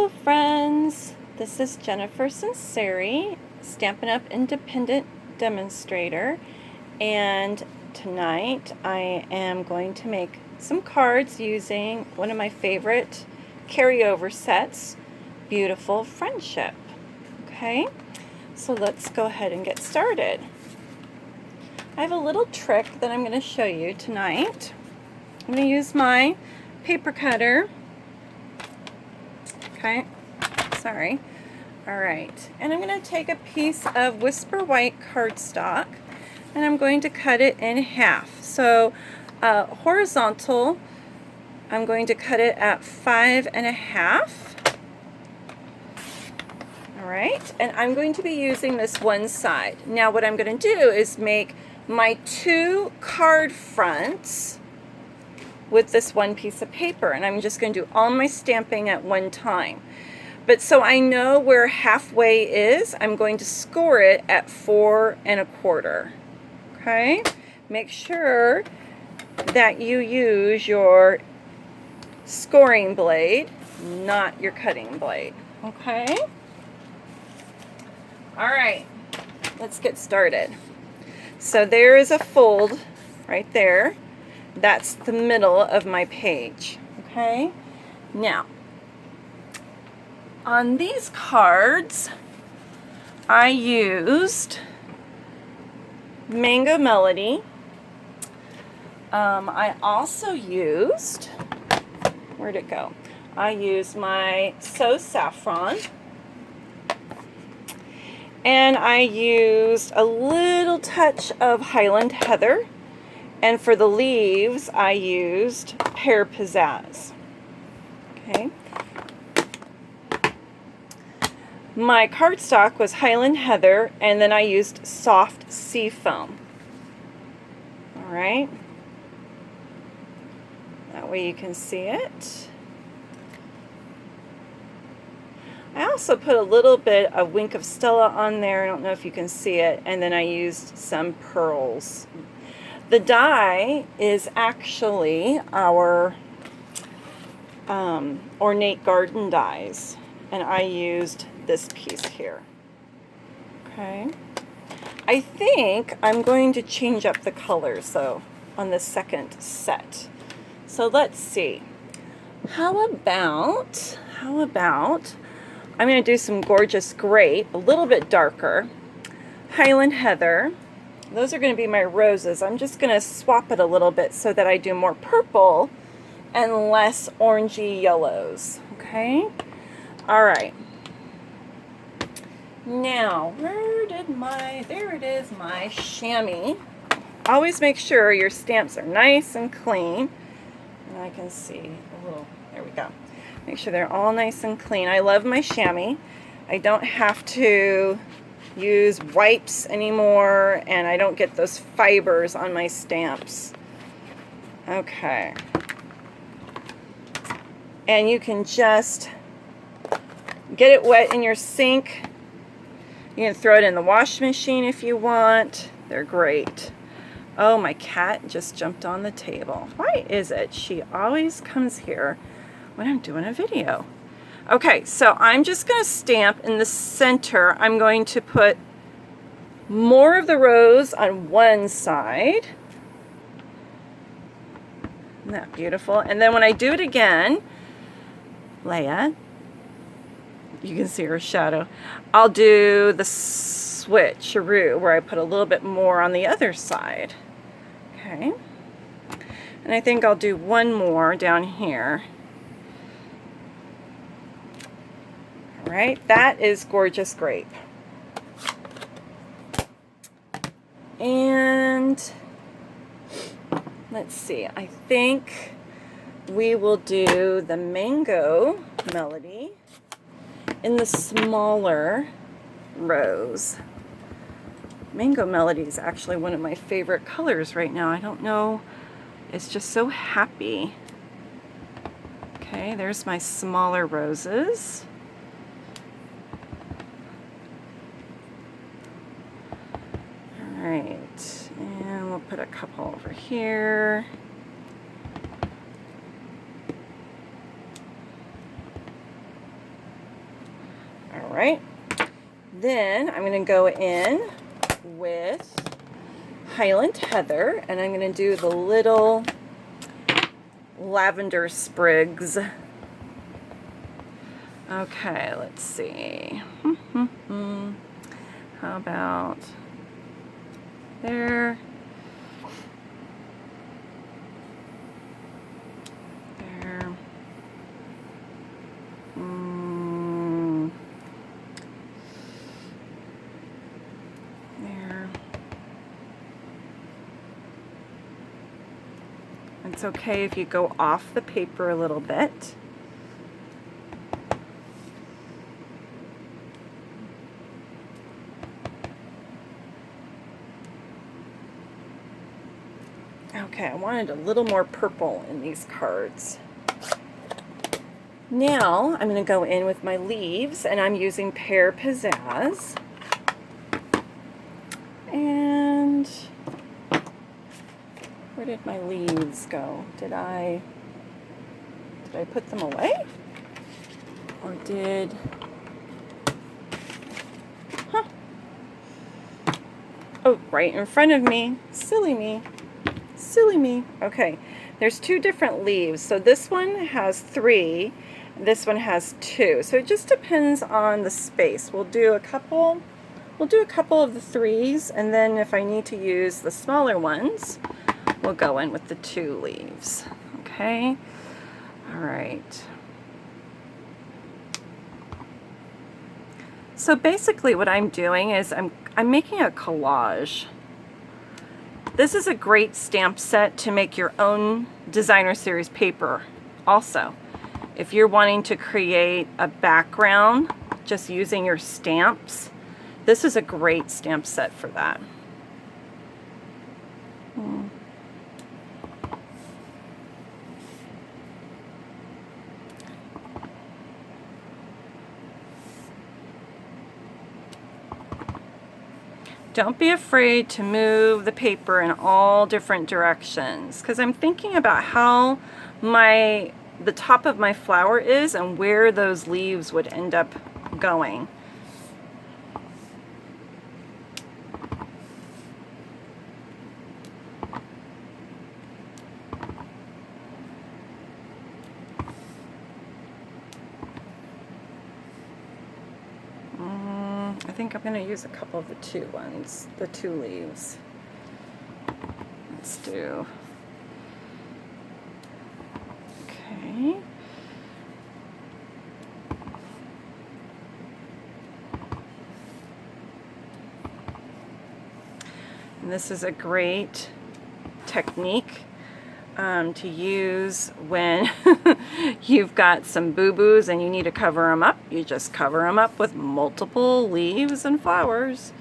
Hello friends, this is Jennifer Sinceri, Stampin' Up! Independent Demonstrator, and tonight I am going to make some cards using one of my favorite carryover sets, Beautiful Friendship. Okay, so let's go ahead and get started. I have a little trick that I'm going to show you tonight. I'm going to use my paper cutter. Okay, sorry. Alright, and I'm going to take a piece of Whisper White cardstock and I'm going to cut it in half. So horizontal, I'm going to cut it at 5.5. Alright, and I'm going to be using this one side. Now what I'm going to do is make my two card fronts with this one piece of paper, and I'm just going to do all my stamping at one time. But so I know where halfway is, I'm going to score it at 4.25. Okay, make sure that you use your scoring blade, not your cutting blade. Okay, all right, let's get started. So there is a fold right there. That's the middle of my page. Okay, now on these cards I used Mango Melody. I also used, where'd it go? I used my So Saffron, and I used a little touch of Highland Heather. And for the leaves, I used Pear Pizzazz. Okay. My cardstock was Highland Heather, and then I used soft sea foam. All right. That way you can see it. I also put a little bit of Wink of Stella on there. I don't know if you can see it. And then I used some pearls. The die is actually our ornate garden dies, and I used this piece here. Okay, I think I'm going to change up the colors though on the second set. So let's see. How about I'm going to do some Gorgeous Grape, a little bit darker, Highland Heather. Those are going to be my roses. I'm just going to swap it a little bit so that I do more purple and less orangey yellows. Okay? All right. Now, there it is, my chamois. Always make sure your stamps are nice and clean. And I can see a little, there we go. Make sure they're all nice and clean. I love my chamois. I don't have to use wipes anymore, and I don't get those fibers on my stamps. Okay. And you can just get it wet in your sink. You can throw it in the washing machine if you want. They're great. Oh, my cat just jumped on the table. Why is it she always comes here when I'm doing a video? Okay, so I'm just going to stamp in the center. I'm going to put more of the rose on one side. Isn't that beautiful? And then when I do it again, Leia, you can see her shadow, I'll do the switcheroo where I put a little bit more on the other side. Okay. And I think I'll do one more down here. Right, that is Gorgeous Grape. And let's see, I think we will do the Mango Melody in the smaller rose. Mango Melody is actually one of my favorite colors right now. I don't know, it's just so happy. Okay, there's my smaller roses. Alright, and we'll put a couple over here. right. Then I'm going to go in with Highland Heather, and I'm going to do the little lavender sprigs. Okay, let's see. How about there? There. There. It's okay if you go off the paper a little bit. Okay, I wanted a little more purple in these cards. Now I'm going to go in with my leaves, and I'm using Pear Pizzazz. And where did my leaves go? Did I put them away? Or did... Huh. Oh, right in front of me. Silly me. Silly me. Okay, there's two different leaves. So this one has 3, this one has 2. So it just depends on the space. We'll do a couple of the 3s, and then if I need to use the smaller ones, we'll go in with the 2 leaves. Okay. All right. So basically what I'm doing is I'm making a collage. This is a great stamp set to make your own designer series paper also. If you're wanting to create a background just using your stamps, this is a great stamp set for that. Don't be afraid to move the paper in all different directions, because I'm thinking about how the top of my flower is and where those leaves would end up going. I think I'm going to use a couple of the 2 ones, the 2 leaves. Let's do... Okay. And this is a great technique to use when you've got some boo-boos and you need to cover them up. You just cover them up with multiple leaves and flowers.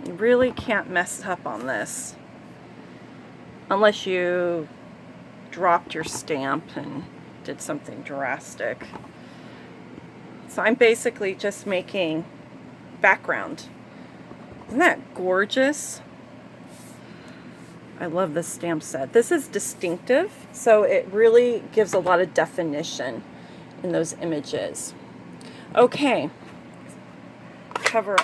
You really can't mess up on this unless you dropped your stamp and did something drastic. So I'm basically just making background. Isn't that gorgeous? I love this stamp set. This is distinctive, so it really gives a lot of definition in those images. Okay, close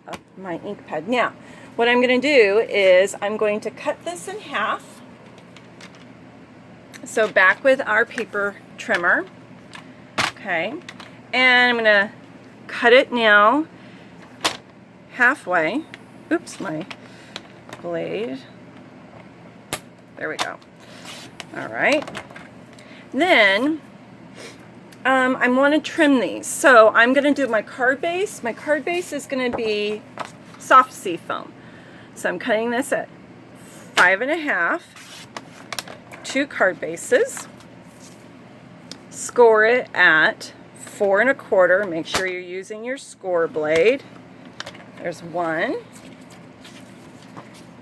up my ink pad. Now, what I'm going to do is I'm going to cut this in half. So back with our paper trimmer. Okay, and I'm going to cut it now halfway. Oops, my blade. There we go. All right. Then I want to trim these. So I'm going to do my card base. My card base is going to be soft sea foam. So I'm cutting this at 5.5, 2 card bases. Score it at 4.25. Make sure you're using your score blade. There's 1.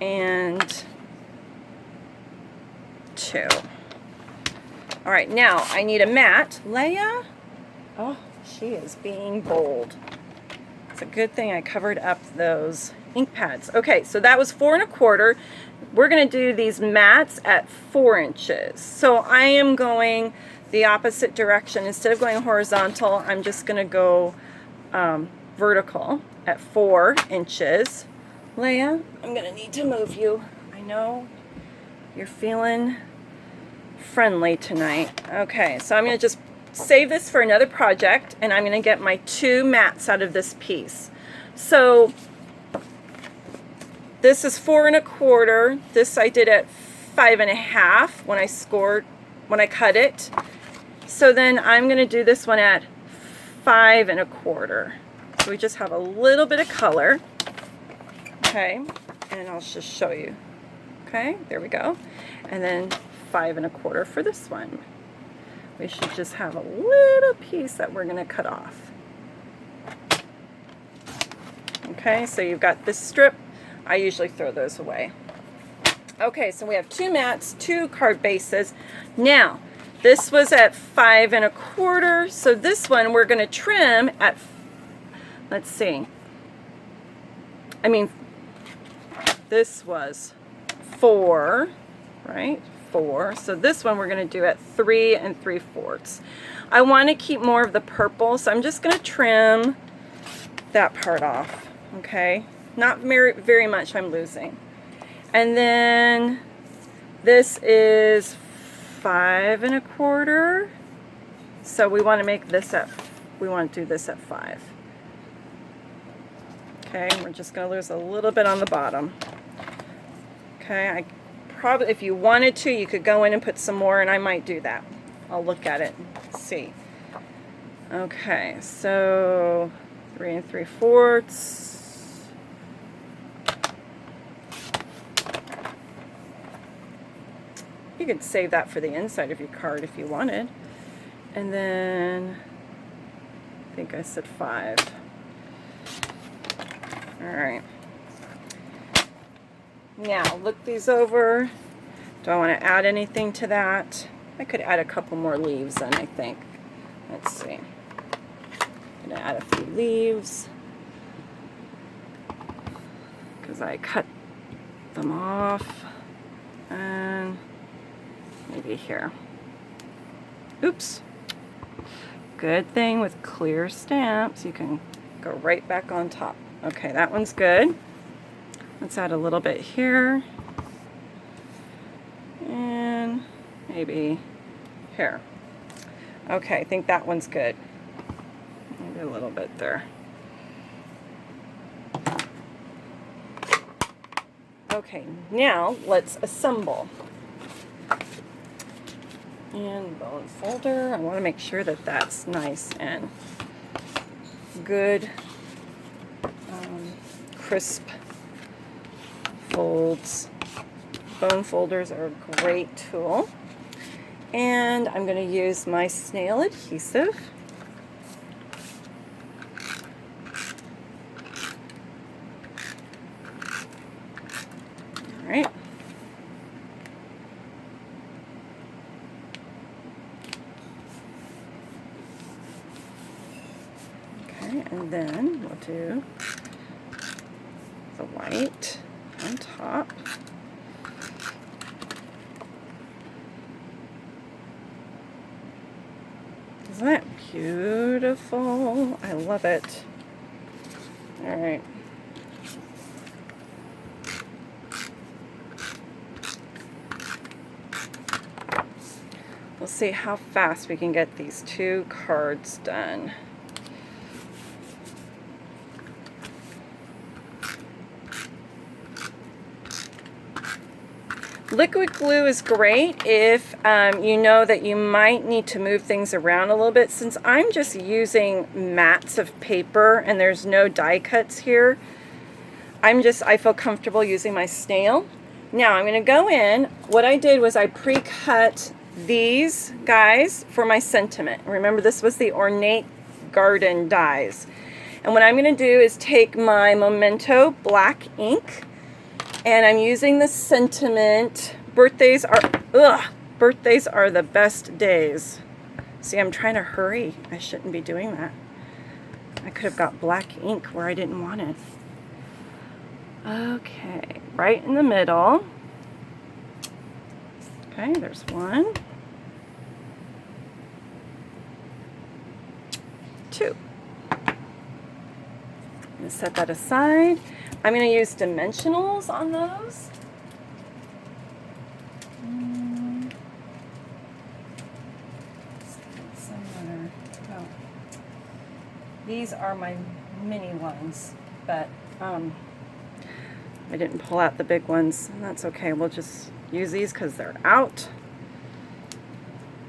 And 2. All right, now I need a mat. Leia, oh, she is being bold. It's a good thing I covered up those ink pads. Okay, so that was 4.25. We're going to do these mats at 4 inches. So I am going the opposite direction. Instead of going horizontal, I'm just going to go vertical at 4 inches. Leia, I'm going to need to move you. I know you're feeling friendly tonight. Okay, so I'm going to just save this for another project, and I'm going to get my 2 mats out of this piece. So this is 4 1/4. This I did at 5 1/2 when I cut it. So then I'm going to do this one at 5 1/4. So we just have a little bit of color. Okay, and I'll just show you. Okay, there we go. And then 5 1/4 for this one. We should just have a little piece that we're going to cut off. Okay, so you've got this strip. I usually throw those away. Okay, so we have 2 mats, 2 card bases. Now, this was at 5 1/4, so this one we're going to trim at, let's see, I mean, this was 4, right? 4. So this one we're going to do at 3 3/4. I want to keep more of the purple, so I'm just going to trim that part off. Okay, not very much I'm losing. And then this is 5 1/4. So we want to make this we want to do this at 5. Okay, we're just going to lose a little bit on the bottom. Okay, probably, if you wanted to, you could go in and put some more, and I might do that. I'll look at it and see. Okay, so 3 3/4. You could save that for the inside of your card if you wanted. And then, I think I said 5. Alright. Now, look these over. Do I want to add anything to that? I could add a couple more leaves then, I think. Let's see. I'm going to add a few leaves, because I cut them off. And maybe here. Oops. Good thing with clear stamps, you can go right back on top. Okay, that one's good. Let's add a little bit here. And maybe here. Okay, I think that one's good. Maybe a little bit there. Okay, now let's assemble. And bone folder, I want to make sure that that's nice and good, crisp folds. Bone folders are a great tool. And I'm going to use my snail adhesive. All right. Okay, and then we'll do the white on top. Isn't that beautiful? I love it. All right. We'll see how fast we can get these 2 cards done. Liquid glue is great if you know that you might need to move things around a little bit. Since I'm just using mats of paper and there's no die cuts here, I feel comfortable using my snail. Now I'm going to go in. What I did was I pre-cut these guys for my sentiment. Remember, this was the Ornate Garden dies. And what I'm going to do is take my Memento black ink, and I'm using the sentiment. Birthdays are the best days. See, I'm trying to hurry. I shouldn't be doing that. I could have got black ink where I didn't want it. Okay, right in the middle. Okay, there's one. 2. I'm going to set that aside. I'm going to use dimensionals on those. Oh. These are my mini ones, but I didn't pull out the big ones. That's okay. We'll just use these because they're out.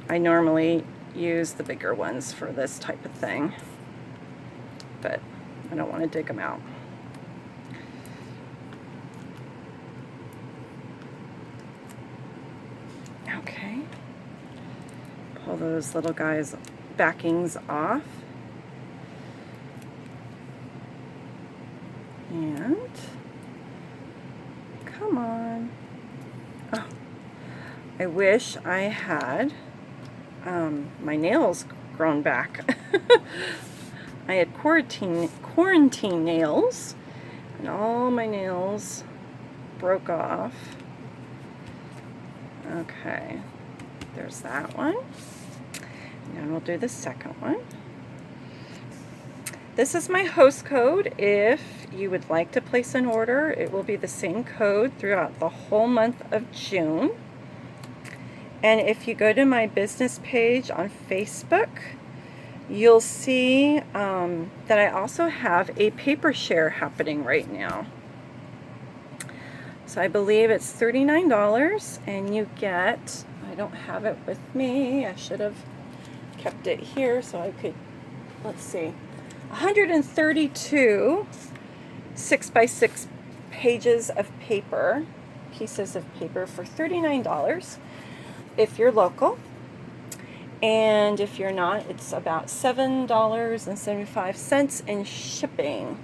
I normally use the bigger ones for this type of thing, but I don't want to dig them out. Okay. Pull those little guys' backings off. And come on. Oh, I wish I had my nails grown back. I had quarantine nails, and all my nails broke off. Okay, there's that one. And then we'll do the second one. This is my host code. If you would like to place an order, it will be the same code throughout the whole month of June. And if you go to my business page on Facebook, you'll see that I also have a paper share happening right now. So I believe it's $39, and you get, I don't have it with me, I should have kept it here so I could, let's see, 132 6x6 pages of paper, pieces of paper for $39 if you're local. And if you're not, it's about $7.75 in shipping.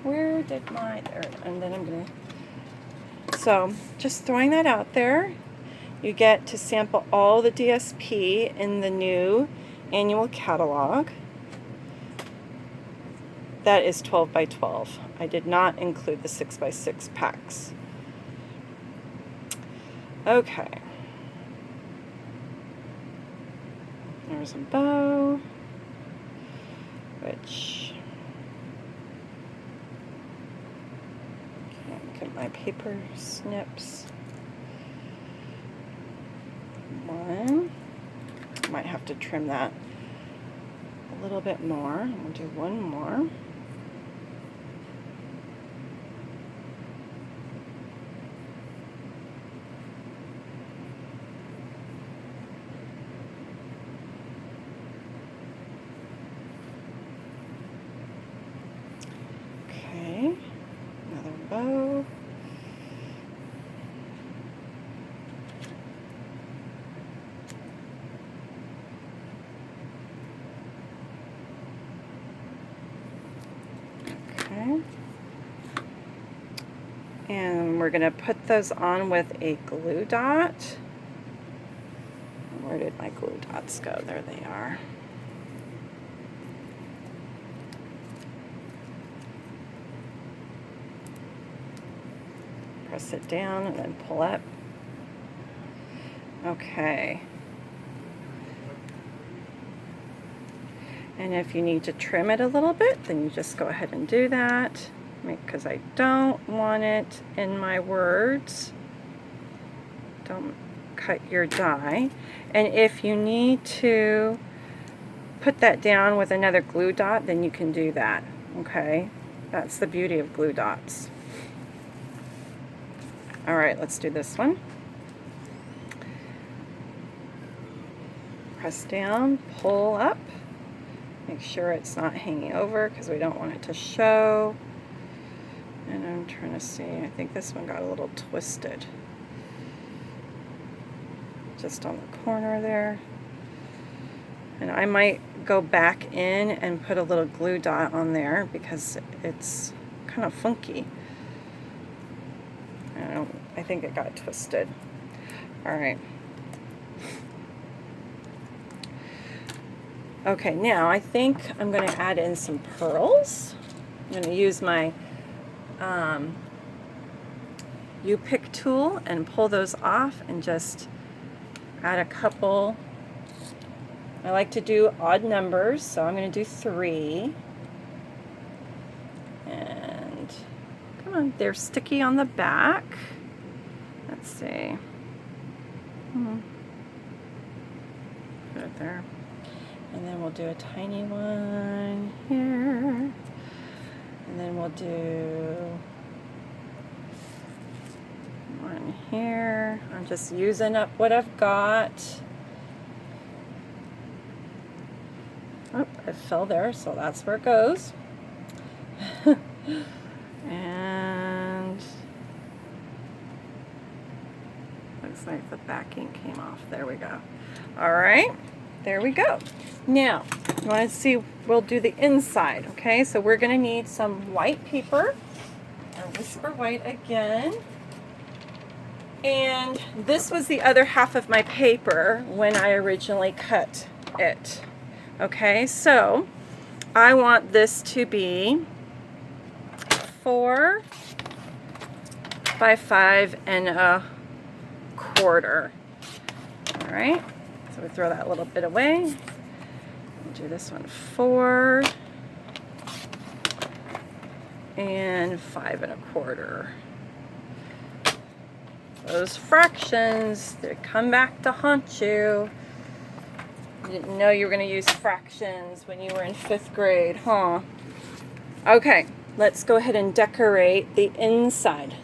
Where did my, there, and then I'm going to, so just throwing that out there. You get to sample all the DSP in the new annual catalog. That is 12 by 12. I did not include the 6 by 6 packs. Okay. There's a bow, which, okay, get my paper snips. One, might have to trim that a little bit more. I'm going to do one more. Another bow. Okay. And we're going to put those on with a glue dot. Where did my glue dots go? There they are. Press it down and then pull up. Okay. And if you need to trim it a little bit, then you just go ahead and do that, because I don't want it in my words. Don't cut your die. And if you need to put that down with another glue dot, then you can do that. Okay? That's the beauty of glue dots. All right, let's do this one. Press down, pull up. Make sure it's not hanging over because we don't want it to show. And I'm trying to see, I think this one got a little twisted. Just on the corner there. And I might go back in and put a little glue dot on there because it's kind of funky. I think it got twisted. All right. Okay, now I think I'm going to add in some pearls. I'm going to use my U-pick tool and pull those off and just add a couple I like to do odd numbers, so I'm going to do 3. And come on, they're sticky on the back. Let's see. Put it there. And then we'll do a tiny one here. And then we'll do one here. I'm just using up what I've got. Oh, it fell there, so that's where it goes. And looks like the backing came off. There we go. All right, there we go. Now, you want to see, we'll do the inside, okay? So we're going to need some white paper, or Whisper White again. And this was the other half of my paper when I originally cut it. Okay, so I want this to be 4 by 5 1/4. All right, so we throw that little bit away. We'll do this one 4 and 5 1/4. Those fractions, they come back to haunt you. You didn't know you were going to use fractions when you were in 5th grade, huh? Okay, let's go ahead and decorate the inside.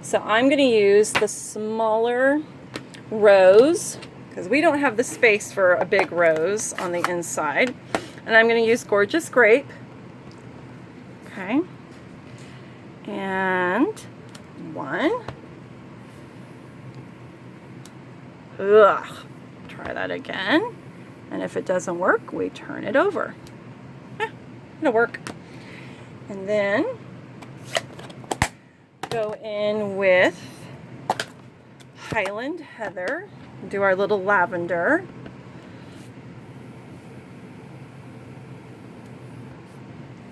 So I'm going to use the smaller rose, because we don't have the space for a big rose on the inside. And I'm going to use Gorgeous Grape. Okay. And 1. Ugh. Try that again. And if it doesn't work, we turn it over. It'll work. And then go in with Highland Heather. Do our little lavender.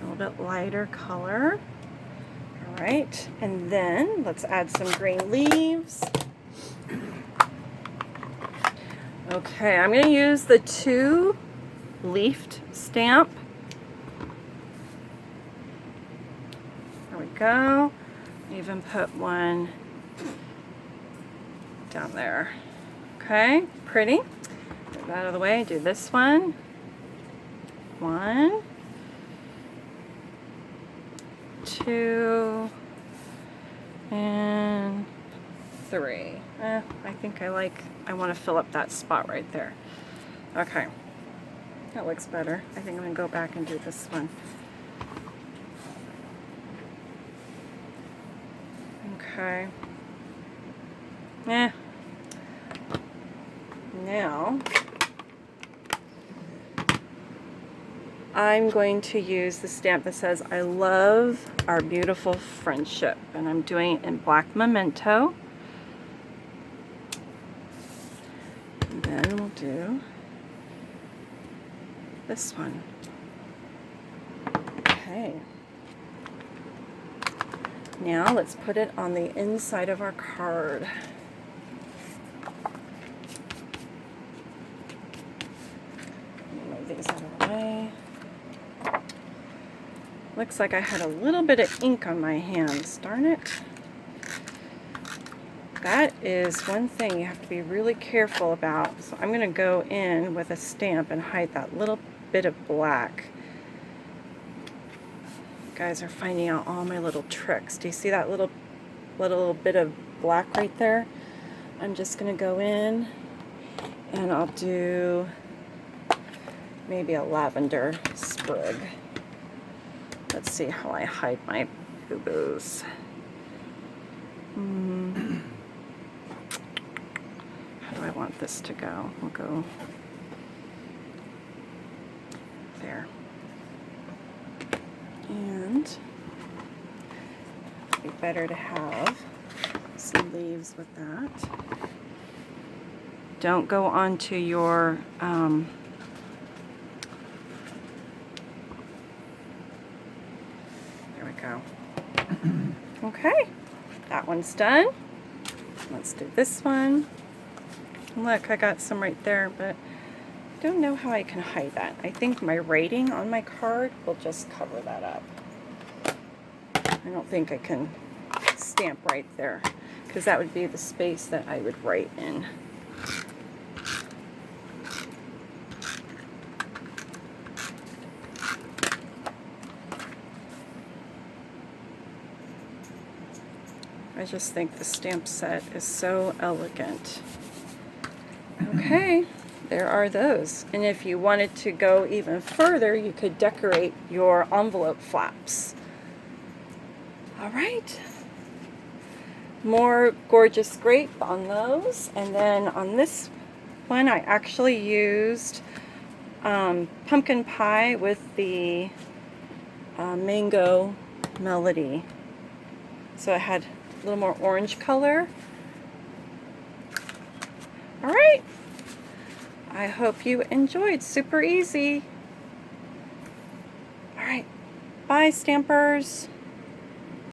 A little bit lighter color. All right. And then let's add some green leaves. Okay, I'm going to use the 2 leafed stamp. There we go. Even put one down there. Okay, pretty. Get that out of the way. Do this one. 1, 2, and 3. I think I want to fill up that spot right there. Okay, that looks better. I think I'm going to go back and do this one. Okay. Now, I'm going to use the stamp that says, I love our beautiful friendship. And I'm doing it in black memento. And then we'll do this one. Okay. Now let's put it on the inside of our card. Move these out of the way. Looks like I had a little bit of ink on my hands. Darn it. That is one thing you have to be really careful about. So I'm going to go in with a stamp and hide that little bit of black. You guys are finding out all my little tricks. Do you see that little bit of black right there? I'm just going to go in and I'll do maybe a lavender sprig. Let's see how I hide my boo-boos. How do I want this to go? We'll go there. And it'd be better to have some leaves with that. Don't go onto your there we go. Okay, that one's done. Let's do this one. Look, I got some right there, but don't know how I can hide that. I think my rating on my card will just cover that up. I don't think I can stamp right there, because that would be the space that I would write in. I just think the stamp set is so elegant. Okay, there are those. And if you wanted to go even further, you could decorate your envelope flaps. All right. More gorgeous grape on those. And then on this one, I actually used pumpkin pie with the mango melody. So I had a little more orange color. All right. I hope you enjoyed. Super easy. All right. Bye, Stampers.